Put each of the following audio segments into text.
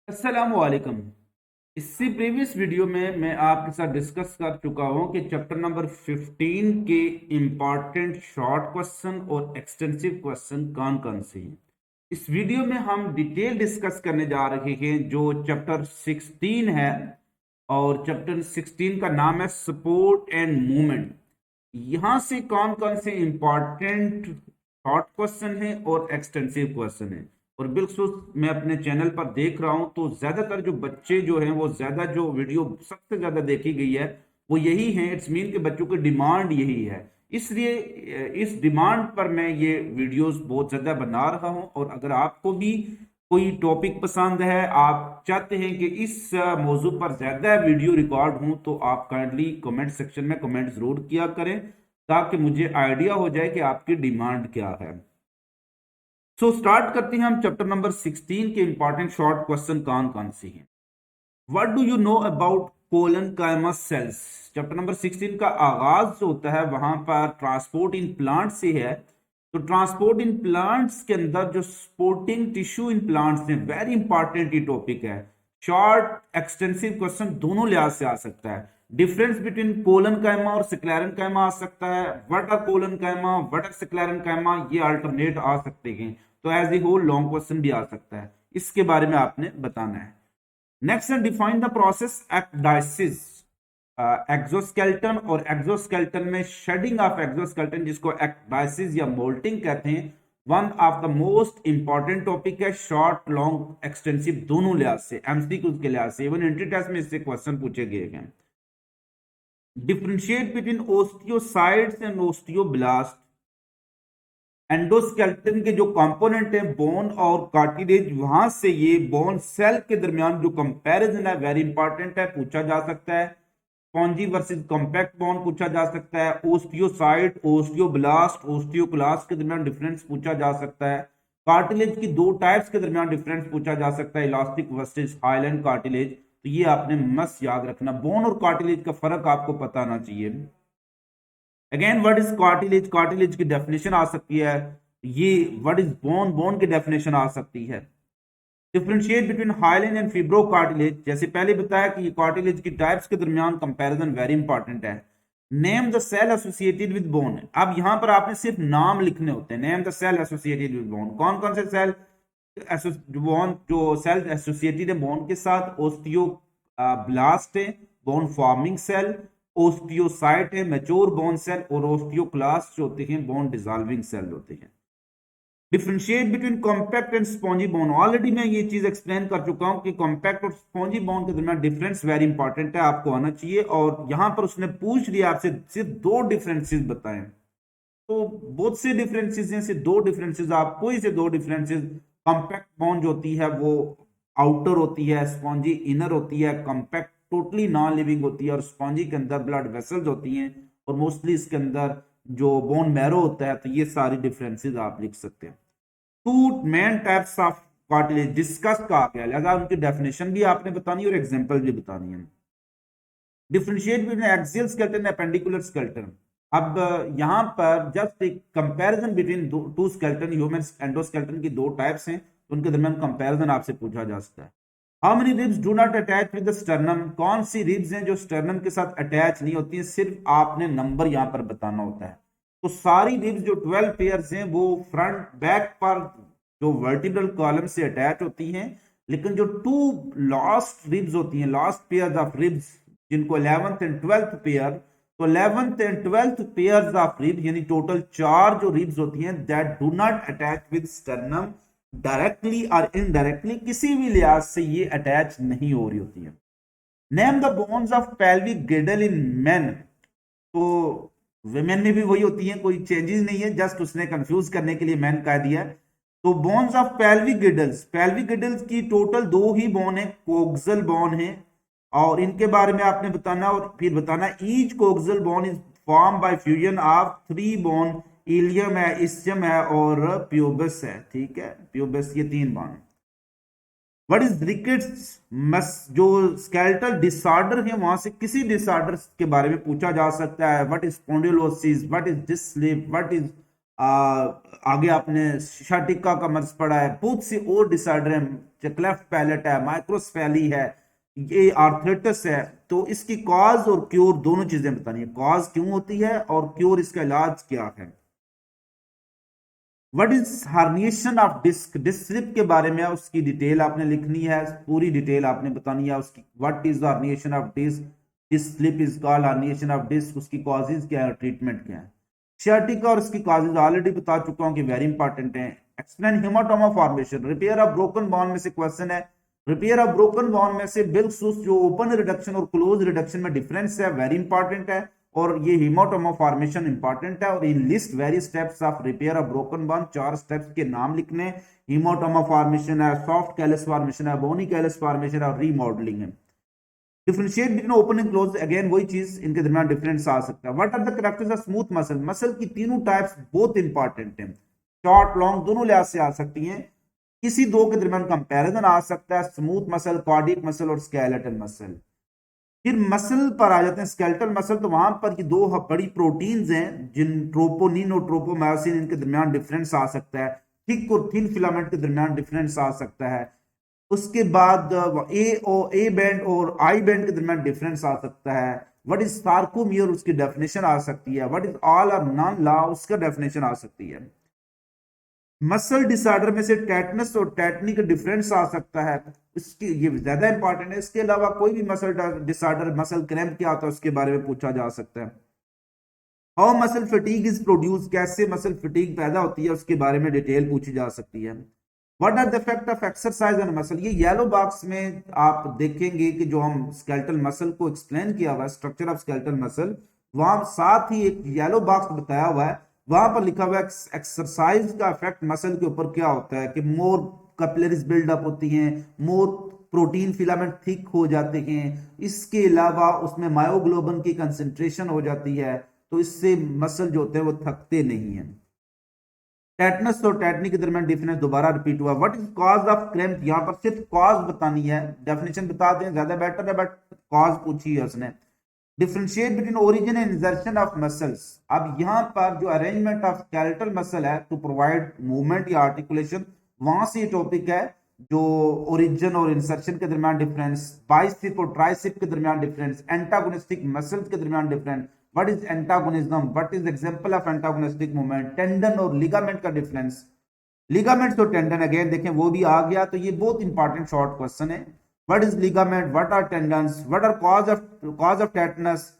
अस्सलामुअलैकुम। इससे previous video में मैं आपके साथ डिस्कस कर चुका हूं कि चैप्टर नंबर 15 के इम्पॉर्टेंट शॉर्ट क्वेश्चन और एक्सटेंसिव क्वेश्चन कौन कौन से हैं। इस वीडियो में हम डिटेल डिस्कस करने जा रहे हैं जो चैप्टर 16 है, और चैप्टर 16 का नाम है सपोर्ट एंड मूवमेंट। यहां से कौन कौन से इंपॉर्टेंट शॉर्ट क्वेश्चन है और एक्सटेंसिव क्वेश्चन है। और बिल्कुल मैं अपने चैनल पर देख रहा हूं तो ज्यादातर जो बच्चे जो हैं वो ज्यादा जो वीडियो सबसे ज्यादा देखी गई है वो यही है। इट्स मीन के बच्चों की डिमांड यही है, इसलिए इस डिमांड पर मैं ये वीडियोस बहुत ज्यादा बना रहा हूं। और अगर आपको भी कोई टॉपिक पसंद है, आप चाहते हैं कि इस मौजू पर ज्यादा वीडियो रिकॉर्ड हो, तो आप काइंडली कमेंट सेक्शन में कमेंट जरूर किया करें ताकि मुझे आइडिया हो जाए कि आपकी डिमांड क्या है। स्टार्ट करते हैं हम चैप्टर नंबर 16 के इंपॉर्टेंट शॉर्ट क्वेश्चन कौन कौन से हैं। What do you know about collenchyma cells. Chapter number 16 का आगाज जो होता है वहां पर ट्रांसपोर्ट इन प्लांट से है। तो ट्रांसपोर्ट इन प्लांट्स के अंदर जो सपोर्टिंग टिश्यू इन प्लांट्स है, वेरी इंपॉर्टेंट ये टॉपिक है। शॉर्ट एक्सटेंसिव क्वेश्चन दोनों लिहाज से आ सकता है। डिफरेंस बिटवीन कोलनकाइमा और सिक्लेरेनकाइमा आ सकता है। What are collenchyma, what are sclerenchyma, ये अल्टरनेट आ सकते हैं। तो as a whole long question भी आ सकता है, इसके बारे में आपने बताना है। नेक्स्ट है define the process ecdysis. Exoskeleton और एक्सोस्केल्टन में शेडिंग ऑफ एक्सोस्केल्टन जिसको एक्डाइसिस या मोल्टिंग कहते हैं, one of the most important topic है। शॉर्ट लॉन्ग एक्सटेंसिव दोनों लिहाज से, एमसीक्यू के लिहाज से, इवन एंट्री टेस्ट में इससे क्वेश्चन पूछे गए हैं। Differentiate between osteocytes and osteoblast. Endoskeleton के जो कंपोनेंट है बोन और कार्टिलेज, वहां से ये बोन सेल के दरमियान जो कंपैरिजन है वेरी इंपॉर्टेंट है, पूछा जा सकता है। स्पॉन्जी वर्सेस कॉम्पैक्ट बोन पूछा जा सकता है। ओस्टियोसाइट, ओस्टियोब्लास्ट, ओस्टियोक्लास्ट के दरमियान डिफरेंस पूछा जा सकता है। कार्टिलेज की दो टाइप्स के दरमियान डिफरेंस पूछा जा सकता है, इलास्टिक वर्सेस हाइलैंड कार्टिलेज। तो ये आपने मस्त याद रखना, बोन और कार्टिलेज का फर्क आपको पता आना चाहिए। Again what is cartilage, cartilage की डेफिनेशन आ सकती है। ये व्हाट इज बोन, बोन की डेफिनेशन आ सकती है। Differentiate between hyaline and fibro cartilage, जैसे पहले बताया कि ये कार्टिलेज की टाइप्स के दरमियान कंपैरिजन वेरी इंपॉर्टेंट है। Name the cell associated with bone, अब यहां पर आपने सिर्फ नाम लिखने होते हैं। Name the cell associated with bone, कौन कौन से सेल बोन जो सेल एसोसिएटेड है बोन के साथ। ओस्टियो ब्लास्ट है बोन फॉर्मिंग सेल, ओस्टियोसाइट है मैच्योर बोन सेल, और ओस्टियोक्लास्ट जो होते हैं बोन डिसॉल्विंग सेल होते हैं। Differentiate between compact and spongy bone, already मैं ये चीज एक्सप्लेन कर चुका हूं कि कॉम्पैक्ट और स्पॉन्जी बोन के दरमियान डिफरेंस वेरी इंपॉर्टेंट है, आपको आना चाहिए। और यहां पर उसने पूछ लिया आपसे सिर्फ दो डिफरेंसेस बताएं, तो बहुत से डिफरेंसेस हैं, सिर्फ दो डिफरेंसेस, आपको ही से दो डिफरेंसेस। कॉम्पैक्ट बोन जो होती है वो आउटर होती है, स्पॉन्जी इनर होती है। कॉम्पैक्ट टोटली नॉन लिविंग होती है और स्पॉन्जी के अंदर ब्लड वेसल्स होती हैं, और मोस्टली इसके अंदर जो बोन मैरो होता है। तो ये सारी डिफरेंसेस आप लिख सकते हैं। Two main types of cartilage discuss कहा गया, लिहाजा उनकी डेफिनेशन भी आपने बतानी है और एग्जांपल भी बतानी है। Differentiate between axial skeleton appendicular skeleton, अब यहां पर जस्ट एक comparison between two skeleton, human endoskeleton की दो टाइप्स हैं, तो उनके दरमियान कंपैरिजन आपसे पूछा जा सकता है। How many ribs do not attach with the sternum, कौन सी रिब्स हैं जो स्टर्नम के साथ अटैच नहीं होती हैं, सिर्फ आपने नंबर यहां पर बताना होता है। तो सारी रिब्स जो 12 पेयर्स हैं वो फ्रंट बैक पर जो वर्टिब्रल कॉलम से अटैच होती हैं, लेकिन जो टू लास्ट रिब्स होती हैं, लास्ट पेयर्स ऑफ रिब्स, जिनको 11th एंड 12th पेयर, तो 11th and 12th pairs of ribs यानी टोटल चार जो रिब्स होती हैं that do not attach with sternum directly और इनडायरेक्टली, किसी भी लिहाज से ये अटैच नहीं हो रही होती है। Name the bones of pelvic girdle in main, तो विमेन में भी वही होती है, कोई चेंजेस नहीं है, जस्ट उसने कंफ्यूज करने के लिए मैन कह दिया। तो बोन्स ऑफ पेल्विक गिडल्स, पेल्विक गिडल्स की टोटल दो ही बोन है, कोक्सल बोन है, और इनके बारे में आपने बताना और फिर बताना। Each coxal bone is form by fusion of three bone, ilium है, इस्चियम है और प्यूबस है। ठीक है, प्यूबस, ये तीन बोन। व्हाट इज रिकेट्स मस, जो स्केलेटल डिसऑर्डर है वहां से किसी डिसऑर्डर के बारे में पूछा जा सकता है। What is spondylosis, what is disc slip, what is आगे आपने शाटिका का मर्ज पढ़ा है, बहुत सी और डिसऑर्डर है, क्लेफ्ट पैलेट है, माइक्रोस्फेली है, ये आर्थराइटिस है। तो इसकी कॉज और क्योर दोनों चीजें बतानी है, कॉज क्यों होती है और क्योर इसका इलाज क्या है। What is herniation of disc, disc slip के बारे में उसकी डिटेल आपने लिखनी है, पूरी डिटेल आपने बतानी है उसकी। What is the herniation of disc, disc slip is called herniation of disc, उसकी कॉजेज क्या है, ट्रीटमेंट क्या है। सियाटिका और इसकी कॉजेज ऑलरेडी बता चुका हूं कि वेरी इंपॉर्टेंट है। Explain haematoma formation, repair of broken bone में से क्वेश्चन है। रिपेयर ऑफ ब्रोकन बोन में से बिल्कुल जो ओपन रिडक्शन और क्लोज रिडक्शन में डिफरेंस है, वेरी इंपॉर्टेंट है। और ये हेमाटोमा फॉर्मेशन इंपॉर्टेंट है। और enlist very steps of repair of broken bone, 4 steps के नाम लिखने। हेमाटोमा फॉर्मेशन है, सॉफ्ट कैलस फॉर्मेशन है, बोनी कैलस फॉर्मेशन है और रीमॉडलिंग है। Differentiate between open and close, again वही चीज, इनके दरमियान डिफरेंस आ सकता है। What are the characters of smooth muscle, muscle की तीनों टाइप्स बहुत इंपॉर्टेंट है, शॉर्ट लॉन्ग दोनों लिहाज से आ सकती हैं। किसी दो के दरमियान कंपैरिजन आ सकता है, स्मूथ मसल, कार्डियक मसल और स्केलेटल मसल। फिर मसल पर आ जाते हैं, स्केलेटल मसल, तो वहां पर ये दो बड़ी प्रोटीन्स हैं जिन ट्रोपोनिन और ट्रोपोमायोसिन, इनके दरमियान डिफरेंस आ सकता है। थिक और थिन फिलामेंट के दरमियान डिफरेंस आ सकता है। उसके बाद ए बैंड और आई बैंड के दरमियान डिफरेंस आ सकता है। व्हाट इज सार्कोमियर, उसकी डेफिनेशन आ सकती है। व्हाट इज ऑल और नॉन लॉ, उसका डेफिनेशन आ सकती है। मसल डिसऑर्डर में से टेटनस और टेटनी का डिफरेंस आ सकता है, इसकी ये ज्यादा इंपॉर्टेंट है। इसके अलावा कोई भी मसल डिसऑर्डर, मसल क्रैम्प क्या होता है उसके बारे में पूछा जा सकता है। How muscle fatigue is produce, कैसे मसल फटीग पैदा होती है उसके बारे में डिटेल पूछी जा सकती है। What are the effect of exercise on muscle, ये येलो बॉक्स में आप देखेंगे कि जो हम स्केलेटल मसल को एक्सप्लेन किया हुआ है, स्ट्रक्चर ऑफ स्केलेटल मसल, वहां साथ ही एक येलो बॉक्स बताया हुआ है, वहां पर लिखा हुआ है एक्सरसाइज का इफेक्ट मसल के ऊपर क्या होता है, कि मोर कैपिलरीज बिल्डअप होती हैं, मोर प्रोटीन फिलामेंट थिक हो जाते हैं, इसके अलावा उसमें मायोग्लोबिन की कंसेंट्रेशन हो जाती है, तो इससे मसल जो होते हैं वो थकते नहीं है। टेटनस और टेटनी के दरमियान डिफरेंस दोबारा रिपीट हुआ। What is cause of cramp, यहां पर सिर्फ कॉज बतानी है, डेफिनेशन बता दें ज्यादा बेटर है, बट कॉज पूछी है उसने। Differentiate between origin and insertion of muscles, अब यहां पर जो अरेंजमेंट ऑफ स्केलेटल मसल है टू प्रोवाइड मूवमेंट या आर्टिकुलेशन, वहां से टॉपिक है जो ओरिजिन और इंसर्शन के दरमियान डिफरेंस, बाइसेप और ट्राइसेप के दरमियान डिफरेंस, एंटागोनिस्टिक मसल्स के दरमियान difference, what is antagonism, what is example of antagonistic movement, tendon और लिगामेंट का डिफरेंस। लिगामेंट और टेंडन अगेन देखें वो भी आ गया, तो ये बहुत इंपॉर्टेंट शॉर्ट क्वेश्चन है। What is ligament, what are tendons, what are cause of tetanus,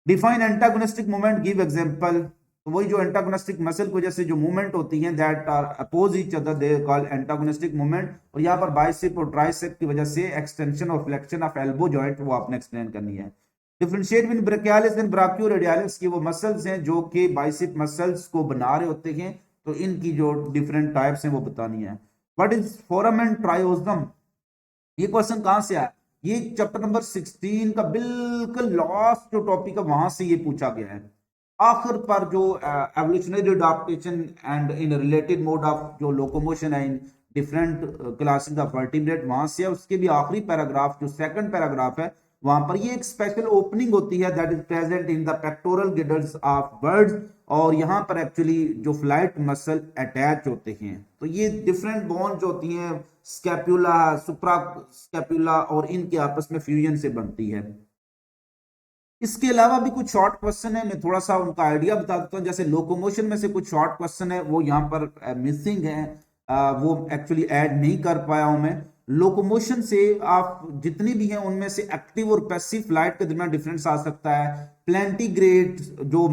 define antagonistic movement, give example. तो वही जो एंटागोनिस्टिक मसल की वजह से जो मूवमेंट होती हैं that are oppose each other, they call antagonistic movement. और यहाँ पर बाइसेप और ट्राइसेप की वजह से एक्सटेंशन और फ्लेक्शन ऑफ एल्बो जॉइंट वो आपने एक्सप्लेन करनी है। डिफरेंशिएट बिटवीन ब्राचियलिस एंड ब्राचियोरेडियलिस, की वो मसल्स हैं जो कि बाइसेप मसल्स को बना रहे होते हैं, तो इनकी जो डिफरेंट टाइप्स हैं वो बतानी है। व्हाट इज फोरामेन ट्रायोज्म, ये क्वेश्चन कहां से आया, ये चैप्टर नंबर 16 का बिल्कुल लास्ट जो टॉपिक है वहां से ये पूछा गया है। आखिर पर जो evolutionary adaptation and in related mode of जो लोकोमोशन है in different classes of vertebrate, वहां से है। उसके भी आखिरी पैराग्राफ जो सेकंड पैराग्राफ है, वहां पर ये एक स्पेशल ओपनिंग होती है that is present in the pectoral guilds of birds, और यहाँ पर एक्चुअली जो फ्लाइट मसल अटैच होते हैं। तो ये डिफरेंट बोन जो होती हैं, स्कैपुला, सुप्रा स्कैपुला, और इनके आपस में फ्यूजन से बनती है। इसके अलावा भी कुछ शॉर्ट क्वेश्चन है, मैं थोड़ा सा उनका आइडिया बता देता हूँ। जैसे लोकोमोशन में से कुछ शॉर्ट क्वेश्चन है वो यहाँ पर मिसिंग है, वो एक्चुअली ऐड नहीं कर पाया हूं मैं। लोकोमोशन से आप जितनी भी हैं उनमें से एक्टिव और पैसिव फ्लाइट के दरमियान डिफरेंस आ सकता है। प्लेंटीग्रेड जो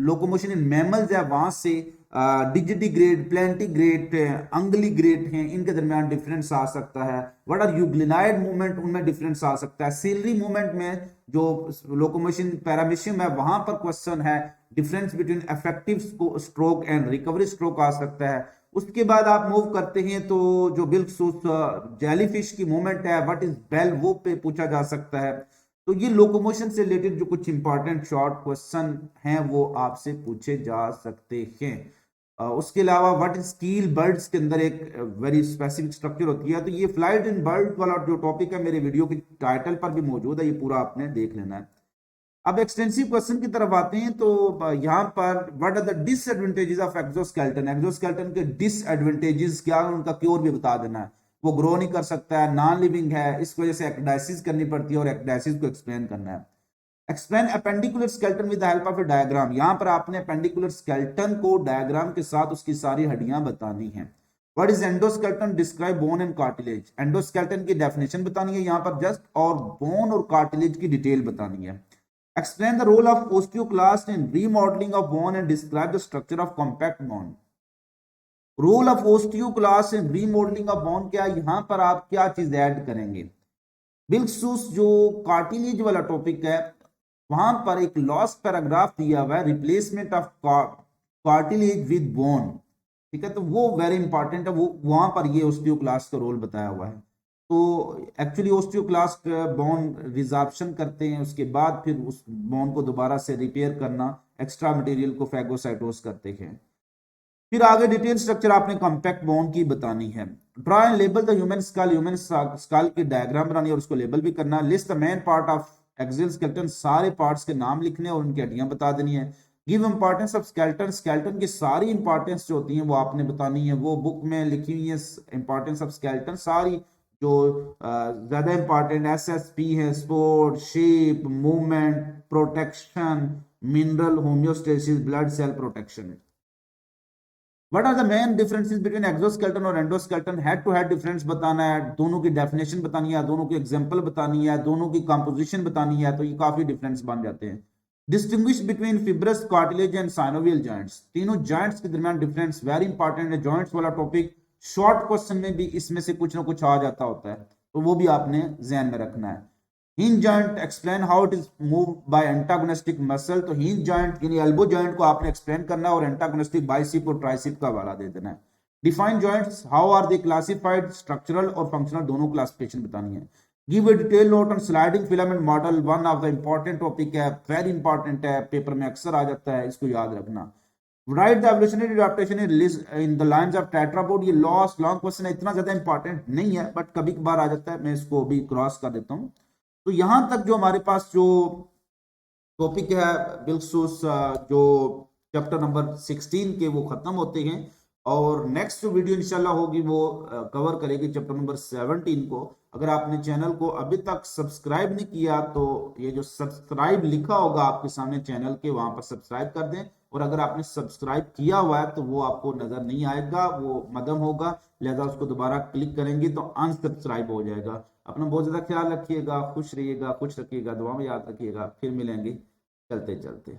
लोकोमोशन इन मैमल्स है वहां से डिजिटिग्रेड, प्लेंटीग्रेड, अंगलीग्रेड हैं, इनके दरमियान डिफरेंस आ सकता है। व्हाट आर यूग्लिनाइड मूवमेंट, उनमें डिफरेंस आ सकता है। सीलरी मूवमेंट में जो लोकोमोशन पैरामीशियम है वहां पर क्वेश्चन है difference between effective stroke and recovery stroke आ सकता है। उसके बाद आप मूव करते हैं तो जो बिल्कुल जेलीफिश की मूवमेंट है, व्हाट इज बेल, वो पे पूछा जा सकता है। तो ये लोकोमोशन से रिलेटेड जो कुछ इंपॉर्टेंट शॉर्ट क्वेश्चन हैं वो आपसे पूछे जा सकते हैं। उसके अलावा व्हाट इज कील, बर्ड्स के अंदर एक वेरी स्पेसिफिक स्ट्रक्चर होती है। तो ये फ्लाइट इन बर्ड वाला जो टॉपिक है मेरे वीडियो के टाइटल पर भी मौजूद है, ये पूरा आपने देख लेना है। अब एक्सटेंसिव क्वेश्चन की तरफ आते हैं तो यहाँ पर what are the disadvantages of exoskeleton, exoskeleton के डिसएडवांटेजेस क्या है उनका क्योर भी बता देना है। वो ग्रो नहीं कर सकता है, नॉन लिविंग है, इस वजह से एक्डाइसिस करनी पड़ती है और एक्डाइसिस को एक्सप्लेन करना है। Explain appendicular skeleton with the help of A diagram, यहाँ पर आपने एपेंडिकुलर स्केलेटन को डायग्राम के साथ उसकी सारी हड्डियां बतानी है। What is endoskeleton, describe bone and cartilage, endoskeleton की डेफिनेशन बतानी है यहाँ पर जस्ट, और बोन और कार्टिलेज की डिटेल बतानी है। Explain the role of osteoclast in remodeling of bone and describe the structure of compact bone. Role of osteoclast in remodeling of bone क्या, यहां पर आप क्या चीज ऐड करेंगे। बिल्कुस जो कार्टिलेज वाला टॉपिक है वहां पर एक लॉस्ट पैराग्राफ दिया हुआ है, replacement of cartilage with bone, ठीक है, तो वो वेरी इंपॉर्टेंट है, वो वहां पर ये osteoclast का रोल बताया हुआ है। तो एक्चुअली ओस्टियोक्लास्ट बोन रिजॉर्प्शन करते हैं, उसके बाद फिर उस बोन को दोबारा से रिपेयर करना, एक्स्ट्रा मटेरियल को फैगोसाइटोस करते हैं। फिर आगे डिटेल स्ट्रक्चर आपने कॉम्पैक्ट बोन की बतानी है। Draw and label the human school की डायग्राम बनानी है और उसको लेबल भी करना। List the main part of axial skeleton, सारे पार्ट्स के नाम लिखने और उनकी हड्डियां बता देनी है। Give importance of skeleton, skeleton की सारी इंपॉर्टेंस जो होती है वो आपने बतानी है, वो बुक में लिखी हुई है इंपॉर्टेंस ऑफ स्केलेटन सारी, जो ज्यादा इंपॉर्टेंट एसएसपी है, support, shape, movement, protection, mineral, homeostasis, blood cell protection. What are the main differences between exoskeleton और endoskeleton, head to head difference बताना है, दोनों की डेफिनेशन बतानी है, दोनों की एग्जांपल बतानी है, दोनों की कंपोजिशन बतानी है, तो ये काफी डिफरेंस बन जाते हैं। Distinguish between fibrous, cartilage and synovial joints, तीनों जॉइंट्स के दरमियान डिफरेंस वेरी इंपॉर्टेंट है। जॉइंट्स वाला टॉपिक शॉर्ट क्वेश्चन में भी इसमें से कुछ ना कुछ आ जाता होता है, तो वो भी आपने ध्यान में रखना है। Hinge joint, explain how it is move by antagonistic muscle, तो हिंज जॉइंट यानी एल्बो जॉइंट को आपने एक्सप्लेन करना है और एंटागोनिस्टिक बाइसिप और ट्राइसिप का हवाला दे देना है। Define joints, how are they classified, structural और फंक्शनल दोनों क्लासिफिकेशन बतानी है। Give a detail note on sliding filament model, one of the important topic है, वेरी इंपॉर्टेंट है, पेपर में अक्सर आ जाता है, इसको याद रखना। Write the evolutionary adaptation in the lines of tetrapod, ये लॉन्ग क्वेश्चन है, इतना ज्यादा इंपॉर्टेंट नहीं है बट कभी कभार आ जाता है, मैं इसको भी क्रॉस कर देता हूं। तो यहां तक जो हमारे पास जो टॉपिक है बिल्कुल जो चैप्टर नंबर 16 के वो खत्म होते हैं, और नेक्स्ट जो वीडियो इंशाल्लाह होगी वो कवर करेगी चैप्टर नंबर 17 को। अगर आपने चैनल को अभी तक सब्सक्राइब नहीं किया तो ये जो सब्सक्राइब लिखा होगा आपके सामने चैनल के, वहां पर सब्सक्राइब कर दें, और अगर आपने सब्सक्राइब किया हुआ है तो वो आपको नजर नहीं आएगा, वो मदम होगा, लिहाजा उसको दोबारा क्लिक करेंगे तो अनसब्सक्राइब हो जाएगा। अपना बहुत ज्यादा ख्याल रखिएगा, खुश रहिएगा, खुश रखिएगा, दुआ में याद रखिएगा, फिर मिलेंगे चलते चलते।